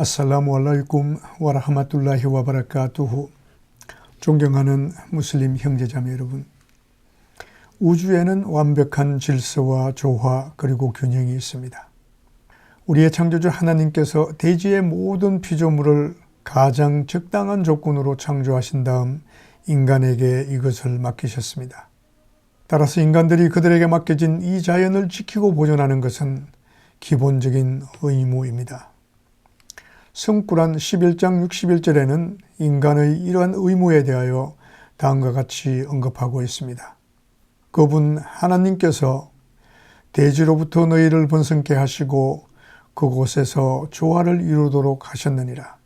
아살라무 알라이쿰 와라하마툴라히 와바라카투후. 존경하는 무슬림 형제자매 여러분, 우주에는 완벽한 질서와 조화 그리고 균형이 있습니다. 우리의 창조주 하나님께서 대지의 모든 피조물을 가장 적당한 조건으로 창조하신 다음 인간에게 이것을 맡기셨습니다. 따라서 인간들이 그들에게 맡겨진 이 자연을 지키고 보존하는 것은 기본적인 의무입니다. 성구란 11장 61절에는 인간의 이러한 의무에 대하여 다음과 같이 언급하고 있습니다. 그분 하나님께서 대지로부터 너희를 번성케 하시고 그곳에서 조화를 이루도록 하셨느니라.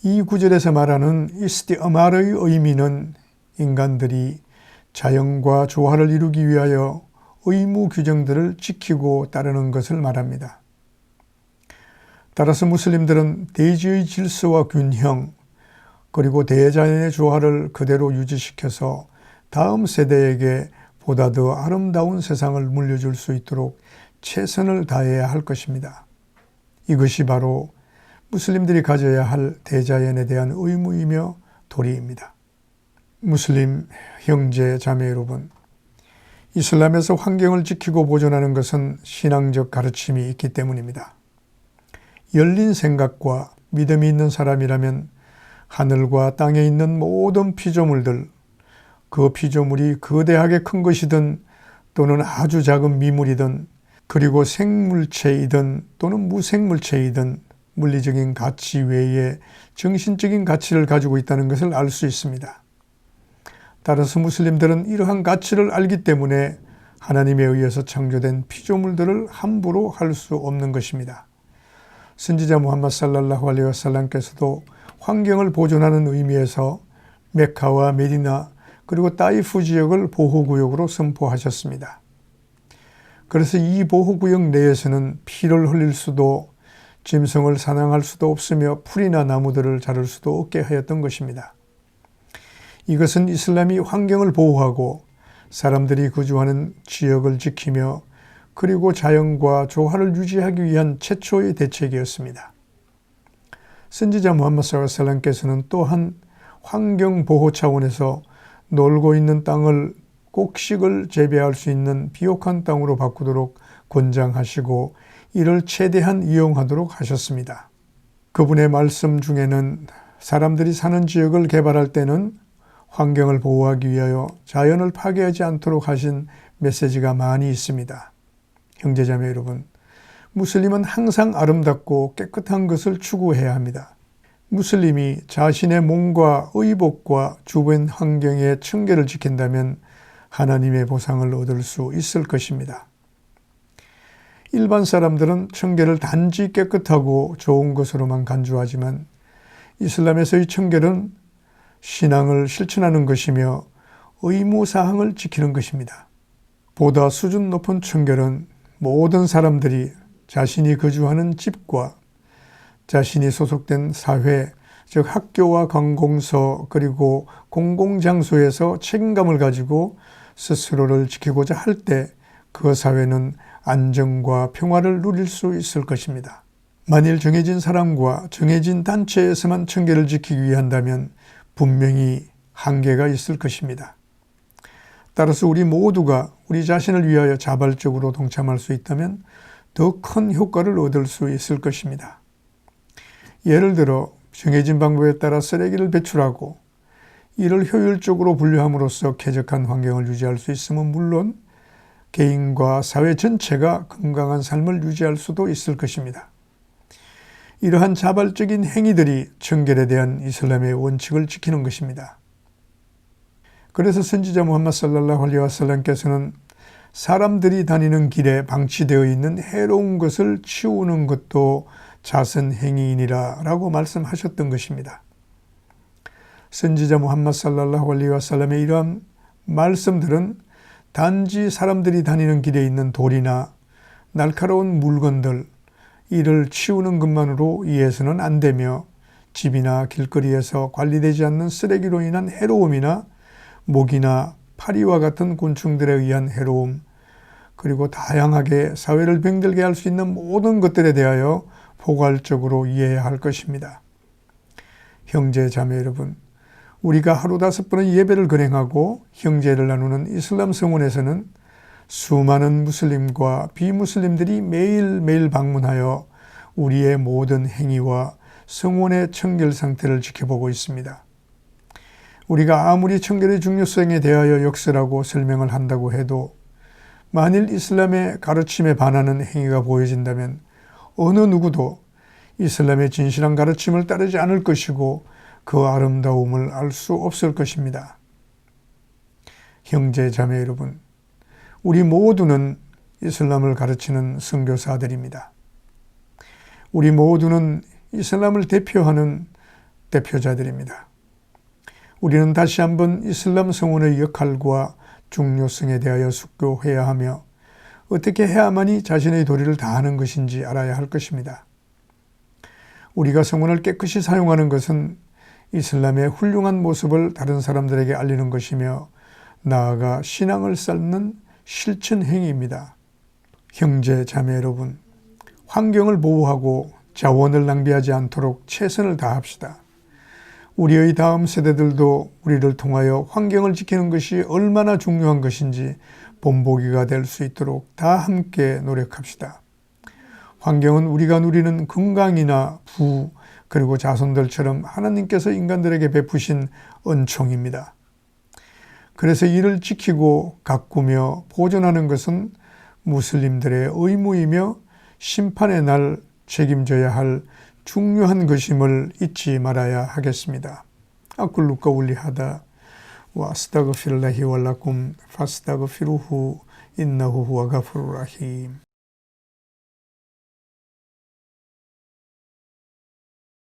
이 구절에서 말하는 이스티어말의 의미는 인간들이 자연과 조화를 이루기 위하여 의무 규정들을 지키고 따르는 것을 말합니다. 따라서 무슬림들은 대지의 질서와 균형 그리고 대자연의 조화를 그대로 유지시켜서 다음 세대에게 보다 더 아름다운 세상을 물려줄 수 있도록 최선을 다해야 할 것입니다. 이것이 바로 무슬림들이 가져야 할 대자연에 대한 의무이며 도리입니다. 무슬림 형제 자매 여러분, 이슬람에서 환경을 지키고 보존하는 것은 신앙적 가르침이 있기 때문입니다. 열린 생각과 믿음이 있는 사람이라면 하늘과 땅에 있는 모든 피조물들, 그 피조물이 거대하게 큰 것이든 또는 아주 작은 미물이든 그리고 생물체이든 또는 무생물체이든 물리적인 가치 외에 정신적인 가치를 가지고 있다는 것을 알 수 있습니다. 따라서 무슬림들은 이러한 가치를 알기 때문에 하나님에 의해서 창조된 피조물들을 함부로 할 수 없는 것입니다. 선지자 무함마드 살랄라후 알레이히 와살람께서도 환경을 보존하는 의미에서 메카와 메디나 그리고 따이프 지역을 보호구역으로 선포하셨습니다. 그래서 이 보호구역 내에서는 피를 흘릴 수도 짐승을 사냥할 수도 없으며 풀이나 나무들을 자를 수도 없게 하였던 것입니다. 이것은 이슬람이 환경을 보호하고 사람들이 거주하는 지역을 지키며 그리고 자연과 조화를 유지하기 위한 최초의 대책이었습니다. 선지자 무함마드 살랄라후 알레이히 와살람께서는 또한 환경보호 차원에서 놀고 있는 땅을 곡식을 재배할 수 있는 비옥한 땅으로 바꾸도록 권장하시고 이를 최대한 이용하도록 하셨습니다. 그분의 말씀 중에는 사람들이 사는 지역을 개발할 때는 환경을 보호하기 위하여 자연을 파괴하지 않도록 하신 메시지가 많이 있습니다. 형제자매 여러분, 무슬림은 항상 아름답고 깨끗한 것을 추구해야 합니다. 무슬림이 자신의 몸과 의복과 주변 환경의 청결을 지킨다면 하나님의 보상을 얻을 수 있을 것입니다. 일반 사람들은 청결을 단지 깨끗하고 좋은 것으로만 간주하지만 이슬람에서의 청결은 신앙을 실천하는 것이며 의무사항을 지키는 것입니다. 보다 수준 높은 청결은 모든 사람들이 자신이 거주하는 집과 자신이 소속된 사회, 즉 학교와 관공서 그리고 공공장소에서 책임감을 가지고 스스로를 지키고자 할 때 그 사회는 안정과 평화를 누릴 수 있을 것입니다. 만일 정해진 사람과 정해진 단체에서만 청결을 지키기 위한다면 분명히 한계가 있을 것입니다. 따라서 우리 모두가 우리 자신을 위하여 자발적으로 동참할 수 있다면 더 큰 효과를 얻을 수 있을 것입니다. 예를 들어 정해진 방법에 따라 쓰레기를 배출하고 이를 효율적으로 분류함으로써 쾌적한 환경을 유지할 수 있으면 물론 개인과 사회 전체가 건강한 삶을 유지할 수도 있을 것입니다. 이러한 자발적인 행위들이 청결에 대한 이슬람의 원칙을 지키는 것입니다. 그래서 선지자 무함마드 살랄라후 알레이히 와살람께서는 사람들이 다니는 길에 방치되어 있는 해로운 것을 치우는 것도 자선행위이니라 라고 말씀하셨던 것입니다. 선지자 무함마드 살랄라후 알레이히 와살람의 이러한 말씀들은 단지 사람들이 다니는 길에 있는 돌이나 날카로운 물건들, 이를 치우는 것만으로 이해해서는 안 되며 집이나 길거리에서 관리되지 않는 쓰레기로 인한 해로움이나 모기나 파리와 같은 곤충들에 의한 해로움, 그리고 다양하게 사회를 병들게 할 수 있는 모든 것들에 대하여 포괄적으로 이해해야 할 것입니다. 형제 자매 여러분, 우리가 하루 5번의 예배를 거행하고 형제를 나누는 이슬람 성원에서는 수많은 무슬림과 비무슬림들이 매일매일 방문하여 우리의 모든 행위와 성원의 청결 상태를 지켜보고 있습니다. 우리가 아무리 청결의 중요성에 대하여 역설하고 설명을 한다고 해도 만일 이슬람의 가르침에 반하는 행위가 보여진다면 어느 누구도 이슬람의 진실한 가르침을 따르지 않을 것이고 그 아름다움을 알 수 없을 것입니다. 형제 자매 여러분, 우리 모두는 이슬람을 가르치는 선교사들입니다. 우리 모두는 이슬람을 대표하는 대표자들입니다. 우리는 다시 한번 이슬람 성원의 역할과 중요성에 대하여 숙고해야 하며 어떻게 해야만이 자신의 도리를 다하는 것인지 알아야 할 것입니다. 우리가 성원을 깨끗이 사용하는 것은 이슬람의 훌륭한 모습을 다른 사람들에게 알리는 것이며 나아가 신앙을 쌓는 실천 행위입니다. 형제 자매 여러분, 환경을 보호하고 자원을 낭비하지 않도록 최선을 다합시다. 우리의 다음 세대들도 우리를 통하여 환경을 지키는 것이 얼마나 중요한 것인지 본보기가 될 수 있도록 다 함께 노력합시다. 환경은 우리가 누리는 건강이나 부 그리고 자손들처럼 하나님께서 인간들에게 베푸신 은총입니다. 그래서 이를 지키고 가꾸며 보존하는 것은 무슬림들의 의무이며 심판의 날 책임져야 할 중요한 것임을 잊지 말아야 하겠습니다. 아꿀루 까울리 하다 와 아스타그피르라히 왈라쿰 파스타그피루후 인나후 후와 가푸르라힘.